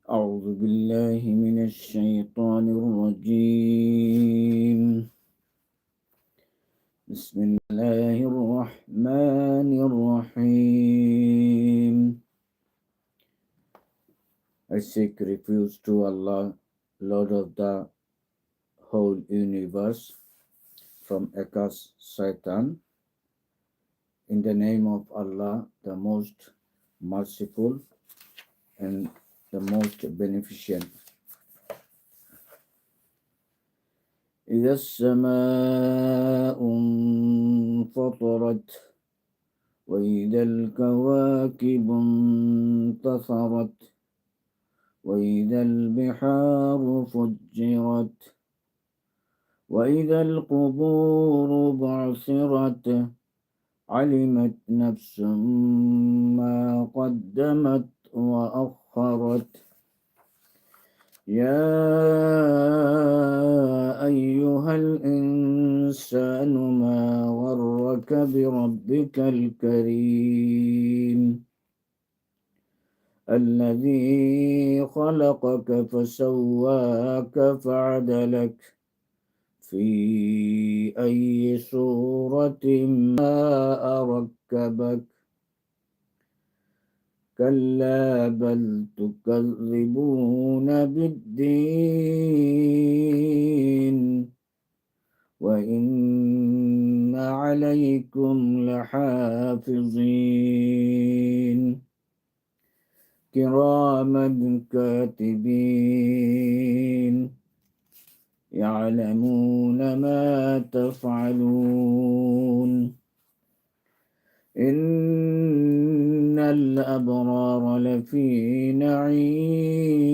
أعوذ بالله من الشيطان الرجيم. بسم الله الرحمن الرحيم. I seek refuge to Allah, Lord of the whole universe, from accursed Satan, in the name of Allah, the most merciful and the most beneficent. إذا السماء انفطرت وإذا الكواكب انتثرت وإذا البحار فجرت وإذا القبور بعثرت علمت نفس ما قدمت وأخرت يا أيها الإنسان ما غرك بربك الكريم الذي خلقك فسواك فعدلك في أي صورة ما ركبك كلا بل تكذبون بالدين وإن عليكم لحافظين كراما كاتبين يعلمون ما تفعلون إن الأبرار لفي نعيم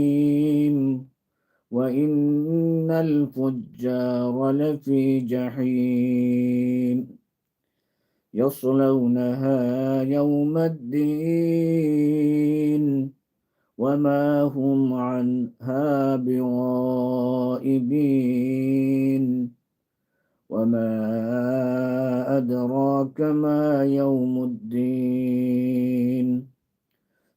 وإن الفجار لفي جحيم يصلونها يوم الدين وما هم عنها بغائبين وما أدراك ما يوم الدين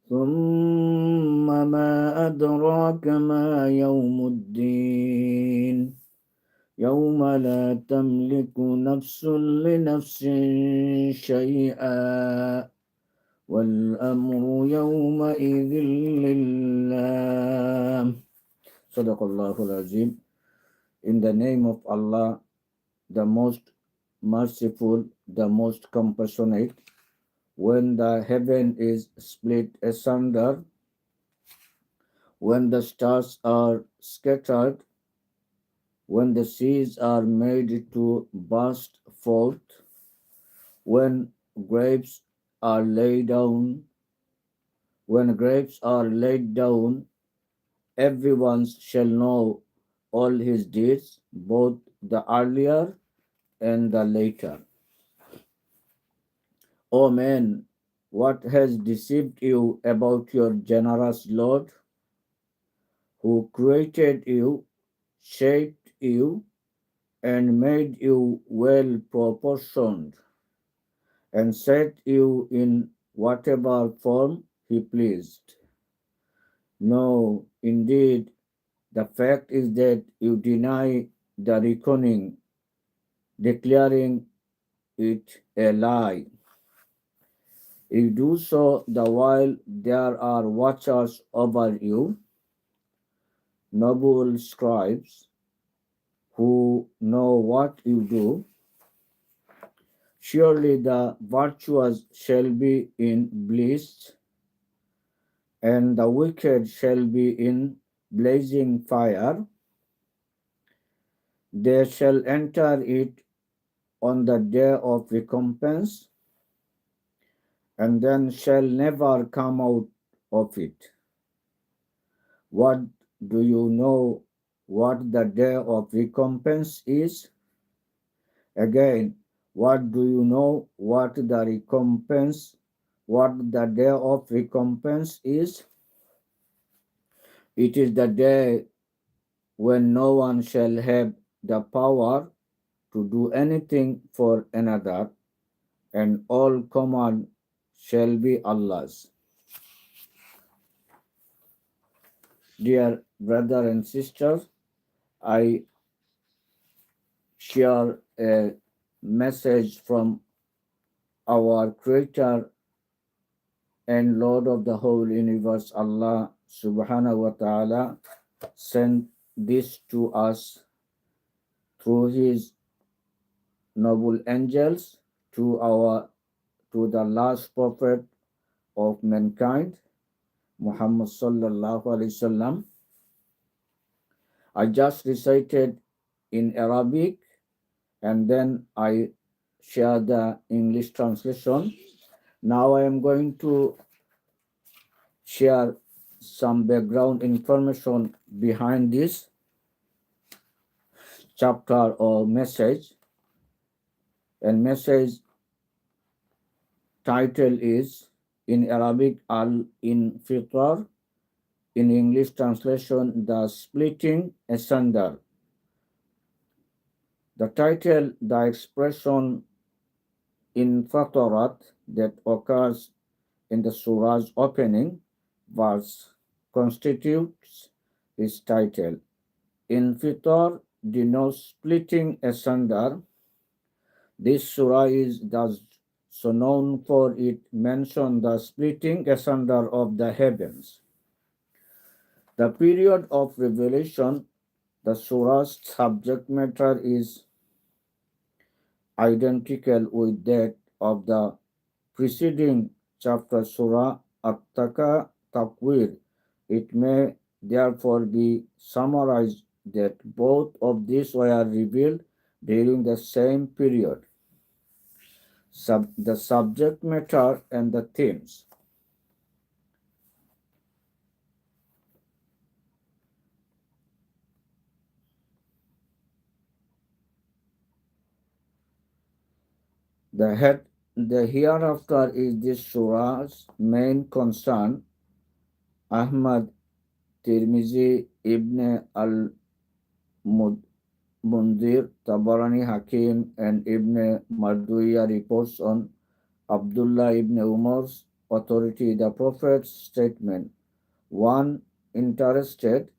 ثم ما أدراك ما يوم الدين يوم لا تملك نفس لنفس شيئا والأمر يومئذ لله. Sadaqallahul Azim. In the name of Allah, the most merciful, the most compassionate, when the heaven is split asunder, when the stars are scattered, when the seas are made to burst forth, when grapes are laid down, everyone shall know all his deeds, both the earlier and the later. O man, what has deceived you about your generous Lord, who created you, shaped you, and made you well proportioned, and set you in whatever form he pleased? No, indeed, the fact is that you deny the reckoning, declaring it a lie. You do so the while there are watchers over you, noble scribes, who know what you do. Surely the virtuous shall be in bliss, and the wicked shall be in blazing fire. They shall enter it on the day of recompense, and then shall never come out of it. What do you know what the day of recompense is? Again, what do you know what the day of recompense is? It is the day when no one shall have the power to do anything for another, and all command shall be Allah's. Dear brother and sister, I share a message from our Creator and Lord of the whole universe, Allah subhanahu wa ta'ala, sent this to us through His noble angels to the last prophet of mankind, Muhammad sallallahu alaihi wasallam. I just recited in Arabic and then I share the English translation. Now I am going to share some background information behind this chapter or message. And message title is in Arabic Al-Infitar, in English translation The Splitting Asunder. The title, the expression in Fatarat that occurs in the surah's opening verse constitutes its title. Infitar denotes splitting asunder. This surah is thus so known for it mention the splitting asunder of the heavens. The period of revelation, the surah's subject matter is identical with that of the preceding chapter Surah At-Takwir. It may therefore be summarized that both of these were revealed during the same period. The subject matter and the themes. The hereafter is this surah's main concern. Ahmad Tirmizi Ibn al-Mundir, Tabarani Hakim, and Ibn Marduya reports on Abdullah ibn Umar's authority the Prophet's statement. One interested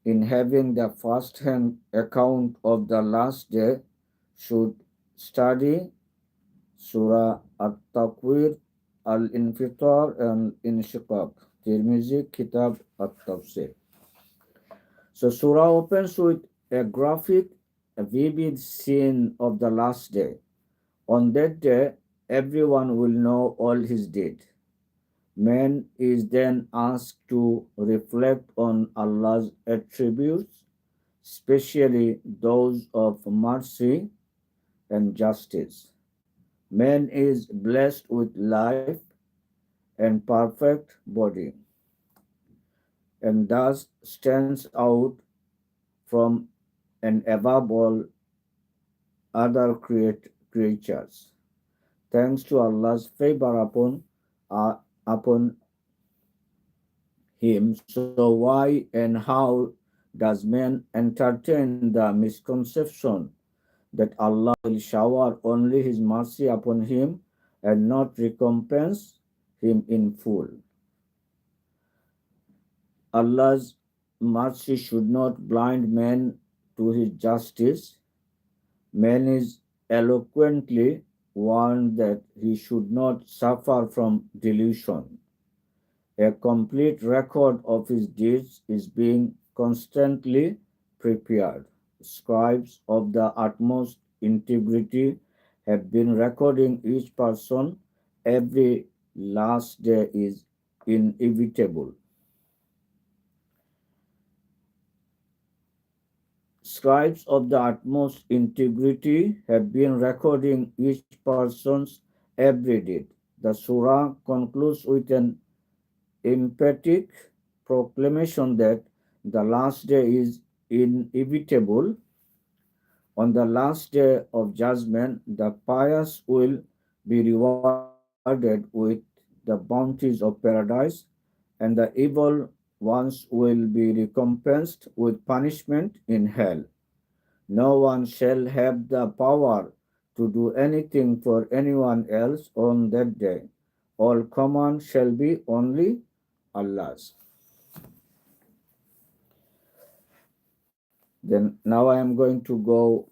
in having the first-hand account of the last day should study Surah At-Takwir, Al-Infitar, and Inshiqaq. Tirmizi Kitab At-Tafsir. So Surah opens with a graphic, a vivid scene of the last day. On that day, everyone will know all his deed. Man is then asked to reflect on Allah's attributes, especially those of mercy and justice. Man is blessed with life and perfect body, and thus stands out from and above all other creatures, thanks to Allah's favor upon him. So why and how does man entertain the misconception that Allah will shower only His mercy upon him and not recompense him in full? Allah's mercy should not blind man to His justice. Man is eloquently warned that he should not suffer from delusion. A complete record of his deeds is being constantly prepared. Scribes of the utmost integrity have been recording each person. Every last day is inevitable. Scribes of the utmost integrity have been recording each person's every deed. The surah concludes with an emphatic proclamation that the last day is inevitable. On the last day of judgment, the pious will be rewarded with the bounties of paradise, and the evil ones will be recompensed with punishment in hell. No one shall have the power to do anything for anyone else on that day. All command shall be only Allah's. Then now I am going to go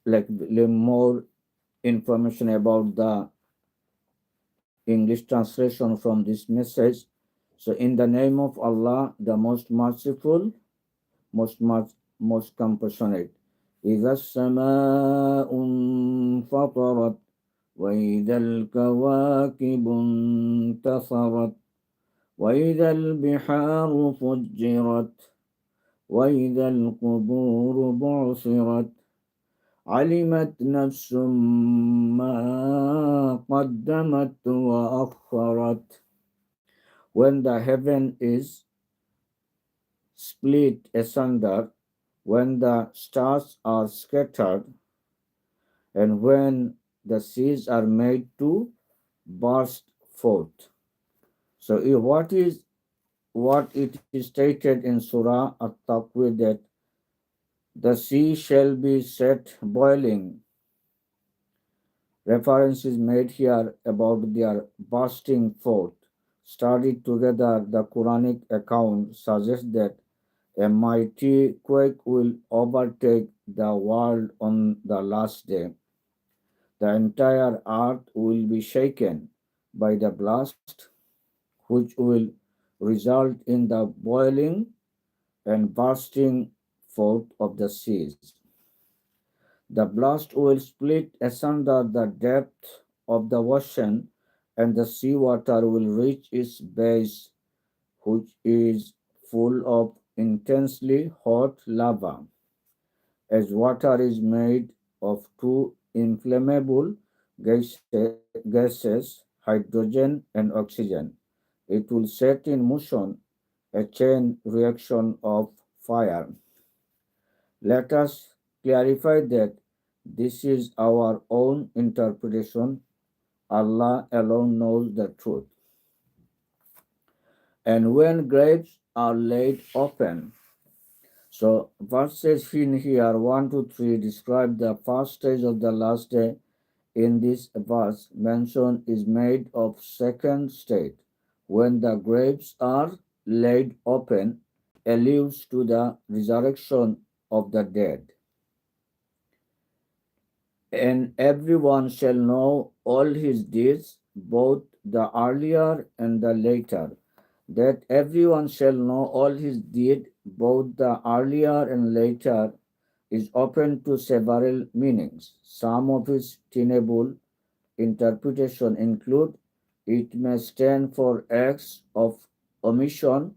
like little more information about the English translation from this message. So in the name of Allah, the most merciful, most compassionate. إذا السماء انفطرت وإذا الكواكب انتثرت وإذا البحار فجرت وإذا القبور بعثرت علمت نفس ما قدمت وأخرت. When the heaven is split asunder, when the stars are scattered, and when the seas are made to burst forth. So what it is stated in Surah At-Taqwir that the sea shall be set boiling. Reference is made here about their bursting forth. Studied together, the Quranic account suggests that a mighty quake will overtake the world on the last day. The entire earth will be shaken by the blast, which will result in the boiling and bursting forth of the seas. The blast will split asunder the depth of the ocean, and the seawater will reach its base, which is full of intensely hot lava. As water is made of two inflammable gases, hydrogen and oxygen, it will set in motion a chain reaction of fire. Let us clarify that this is our own interpretation. Allah alone knows the truth. And when graves are laid open, so verses in here 1 to 3 describe the first stage of the last day. In this verse, mention is made of second state, when the graves are laid open, alludes to the resurrection of the dead. And everyone shall know all his deeds, both the earlier and the later. That everyone shall know all his deed, both the earlier and later, is open to several meanings. Some of its tenable interpretation include it may stand for acts of omission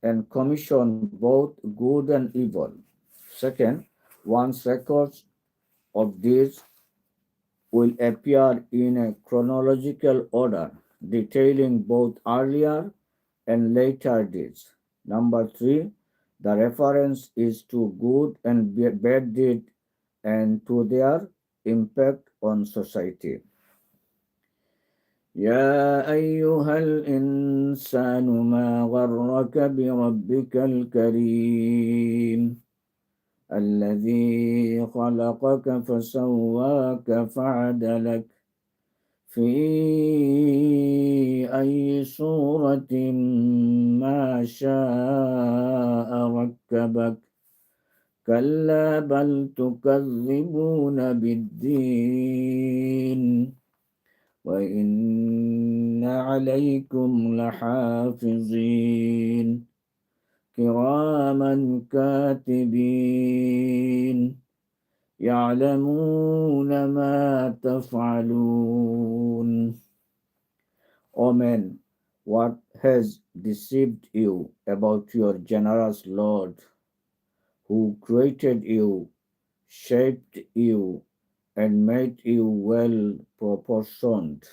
and commission, both good and evil. Second, one's records of deeds will appear in a chronological order, detailing both earlier and later deeds. Number three, the reference is to good and bad deed and to their impact on society. يا أيها الإنسان ما غرك بربك الكريم الذي خلقك فسواك فعدلك في أي صورة ما شاء ركبك كلا بل تكذبون بالدين وإن عليكم لحافظين كراما كاتبين يعلمون ما تفعلون. O men, what has deceived you about your generous Lord, who created you, shaped you, and made you well proportioned,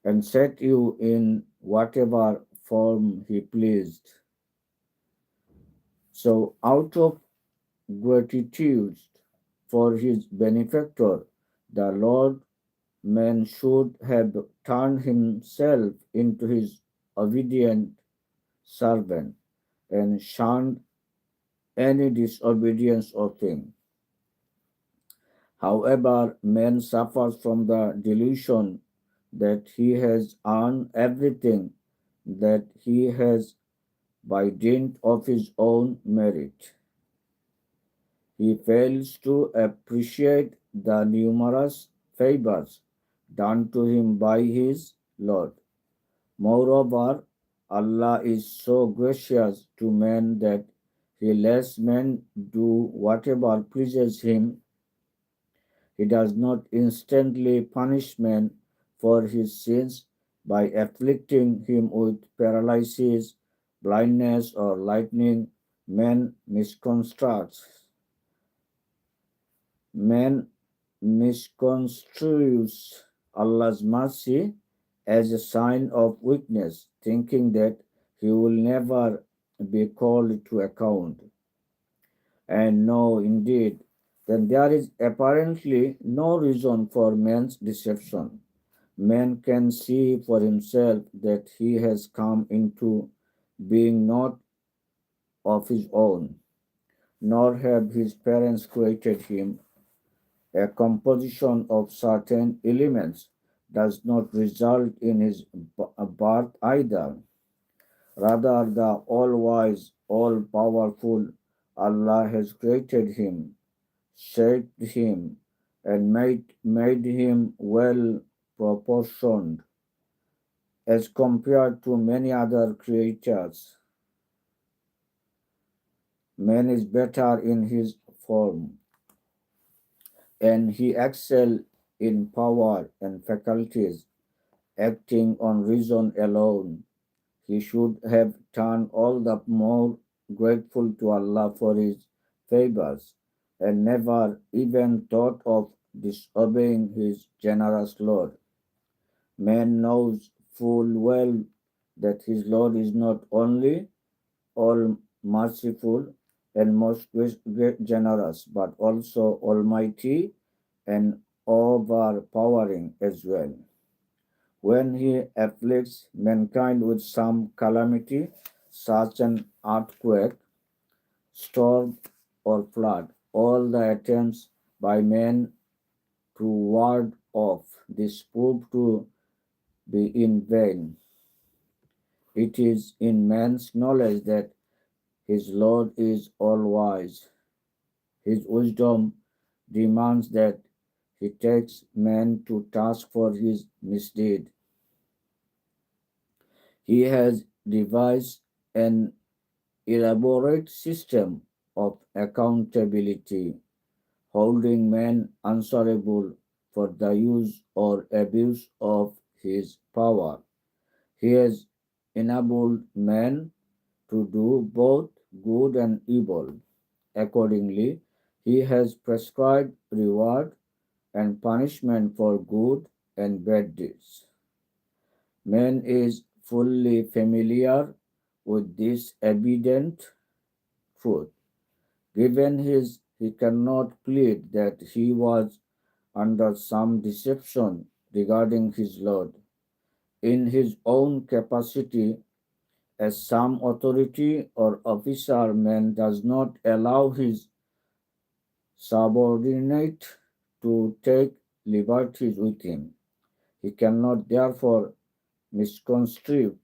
and set you in whatever form he pleased? So, out of gratitude for his benefactor, the Lord man should have turned himself into his obedient servant and shunned any disobedience of him. However, man suffers from the delusion that he has earned everything, that he has by dint of his own merit. He fails to appreciate the numerous favors done to him by his Lord. Moreover, Allah is so gracious to men that He lets men do whatever pleases Him. He does not instantly punish man for his sins by afflicting him with paralysis, blindness, or lightning. Man misconstructs. Man misconstrues Allah's mercy as a sign of weakness, thinking that he will never be called to account. And no, indeed, then there is apparently no reason for man's deception. Man can see for himself that he has come into being not of his own, nor have his parents created him. A composition of certain elements does not result in his birth either. Rather, the all-wise, all-powerful Allah has created him, shaped him, and made him well proportioned as compared to many other creatures. Man is better in his form, and he excels in power and faculties, acting on reason alone. He should have turned all the more grateful to Allah for his favors, and never even thought of disobeying his generous Lord. Man knows full well that his Lord is not only all merciful and most generous, but also almighty and overpowering as well. When he afflicts mankind with some calamity, such an earthquake, storm, or flood, all the attempts by men to ward off this prove to be in vain. It is in man's knowledge that his Lord is all wise. His wisdom demands that he takes man to task for his misdeed. He has devised an elaborate system of accountability, holding man answerable for the use or abuse of his power. He has enabled man to do both good and evil. Accordingly, he has prescribed reward and punishment for good and bad deeds. Man is fully familiar with this evident truth. Given his, he cannot plead that he was under some deception regarding his Lord. In his own capacity as some authority or officer, man does not allow his subordinate to take liberties with him. He cannot therefore misconstrue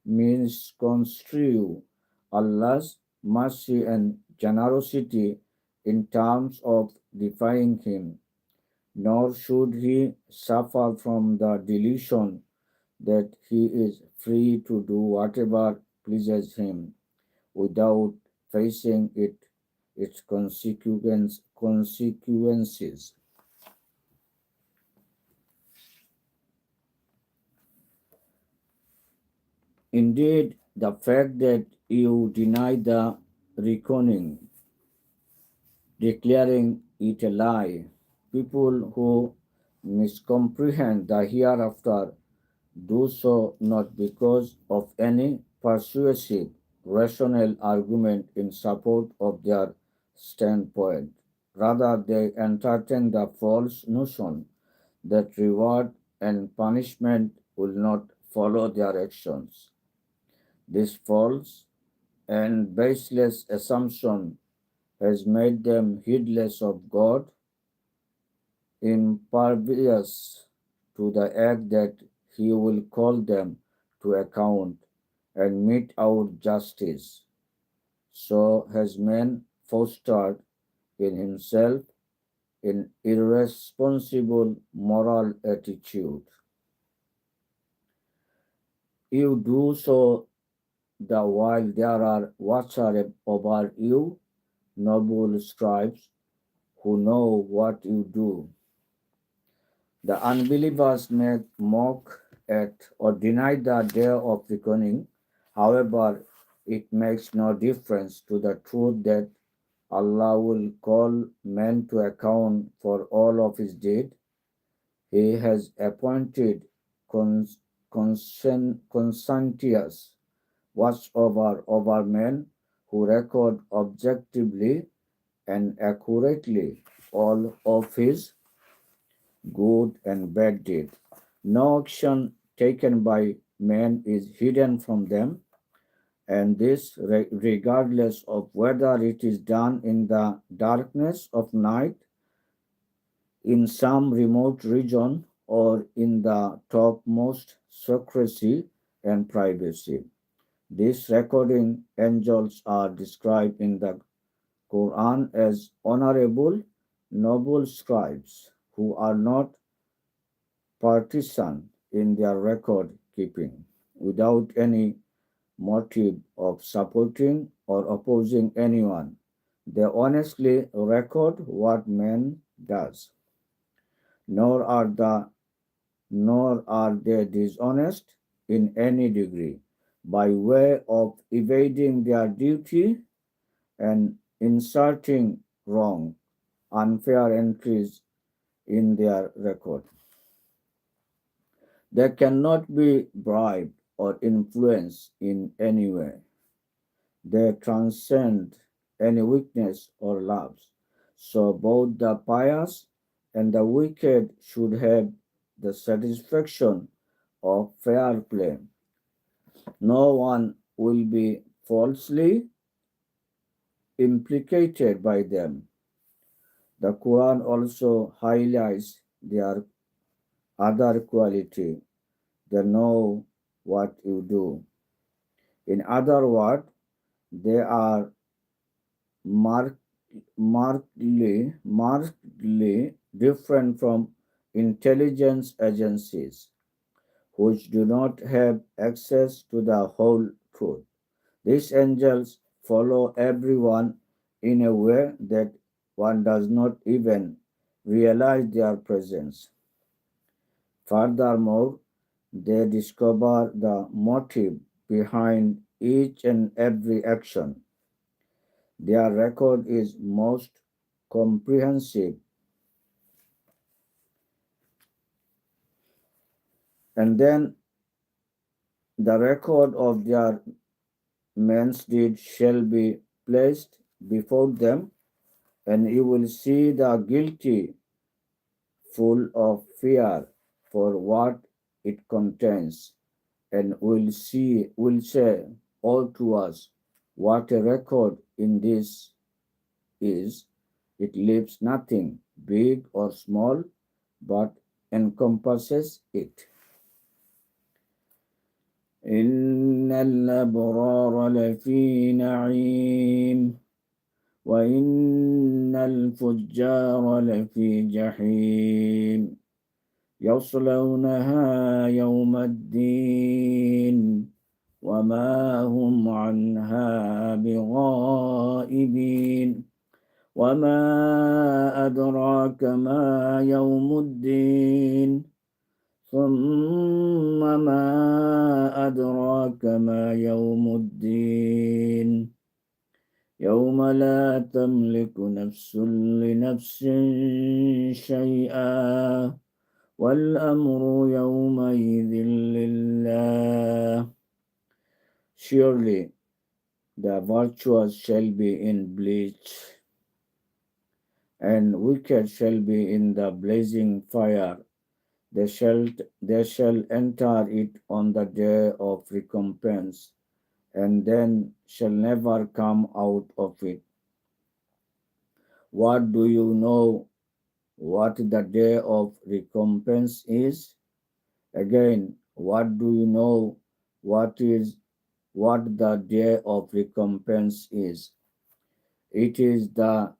misconstrue Allah's mercy and generosity in terms of defying Him, nor should he suffer from the delusion that he is free to do whatever pleases him without facing its consequences. Indeed, the fact that you deny the reckoning, declaring it a lie, people who miscomprehend the hereafter do so not because of any persuasive, rational argument in support of their standpoint. Rather, they entertain the false notion that reward and punishment will not follow their actions. This false and baseless assumption has made them heedless of God, impervious to the act that He will call them to account, and mete out justice. So has man fostered in himself an irresponsible moral attitude. You do so the while there are watchers over you, noble scribes, who know what you do. The unbelievers may mock at or deny the day of reckoning. However, it makes no difference to the truth that Allah will call man to account for all of his deeds. He has appointed cons- conscientious watchover over men who record objectively and accurately all of his good and bad deeds. No action taken by men is hidden from them, and this regardless of whether it is done in the darkness of night, in some remote region, or in the topmost secrecy and privacy. These recording angels are described in the Quran as honorable, noble scribes who are not partisan in their record keeping, without any motive of supporting or opposing anyone. They honestly record what man does, nor are the nor are they dishonest in any degree, by way of evading their duty and inserting wrong, unfair entries in their record. They cannot be bribed or influenced in any way. They transcend any weakness or loves. So both the pious and the wicked should have the satisfaction of fair play. No one will be falsely implicated by them. The Quran also highlights their other quality. They know what you do. In other words, they are mark, markedly different from intelligence agencies, which do not have access to the whole truth. These angels follow everyone in a way that one does not even realize their presence. Furthermore, they discover the motive behind each and every action. Their record is most comprehensive, and then the record of their men's deed shall be placed before them, and you will see the guilty full of fear for what it contains, and will say all to us what a record in this is. It leaves nothing, big or small, but encompasses it. إن الأبرار لفي نعيم وإن الفجار لفي جحيم يصلونها يوم الدين وما هم عنها بغائبين وما أدراك ما يوم الدين ثم ما أدراك ما يوم الدين يوم لا تملك نفس لنفس شيئا والأمر يومئذ لله. Surely the virtuous shall be in bleach, and wicked shall be in the blazing fire. They shall, they shall enter it on the day of recompense, and then shall never come out of it. What do you know what the day of recompense is? Again, what do you know what is what the day of recompense is. It is the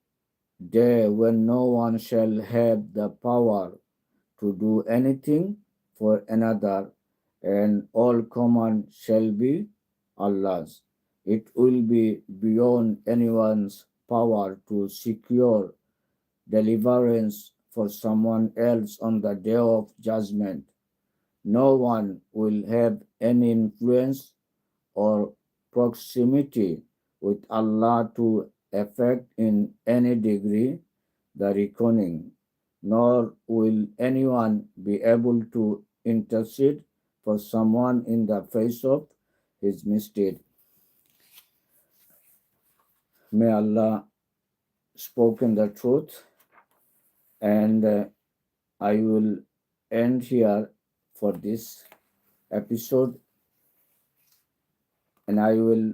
day when no one shall have the power to do anything for another, and all command shall be Allah's. It will be beyond anyone's power to secure deliverance for someone else on the day of judgment. No one will have any influence or proximity with Allah to affect in any degree the reckoning, nor will anyone be able to intercede for someone in the face of his misdeed. May Allah spoken the truth, and I will end here for this episode, and I will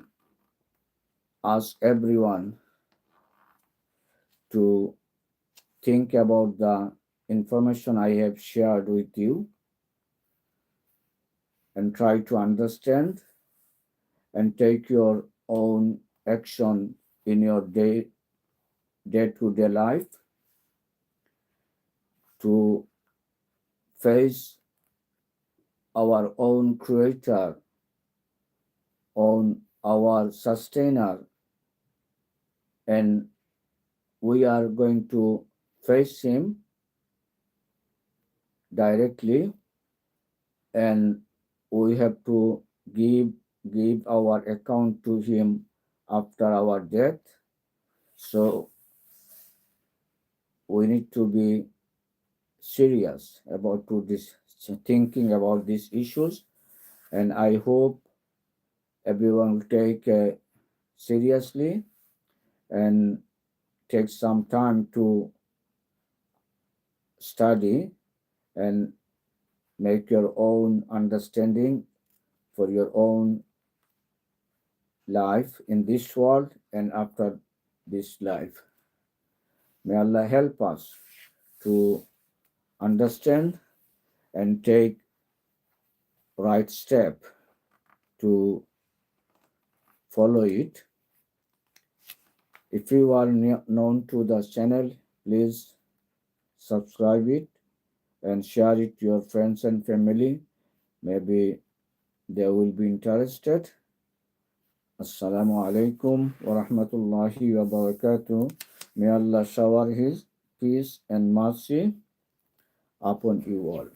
ask everyone to think about the information I have shared with you and try to understand and take your own action in your day-to-day life to face our own creator, on our sustainer, and we are going to face him directly, and we have to give our account to him after our death. So we need to be serious about to this, thinking about these issues, and I hope everyone will take seriously and take some time to study and make your own understanding for your own life in this world and after this life. May Allah help us to understand and take right step to follow it. If you are known to the channel, please subscribe it and share it to your friends and family. Maybe they will be interested. Assalamu alaikum wa rahmatullahi wa barakatuh. May Allah shower His peace and mercy upon you all.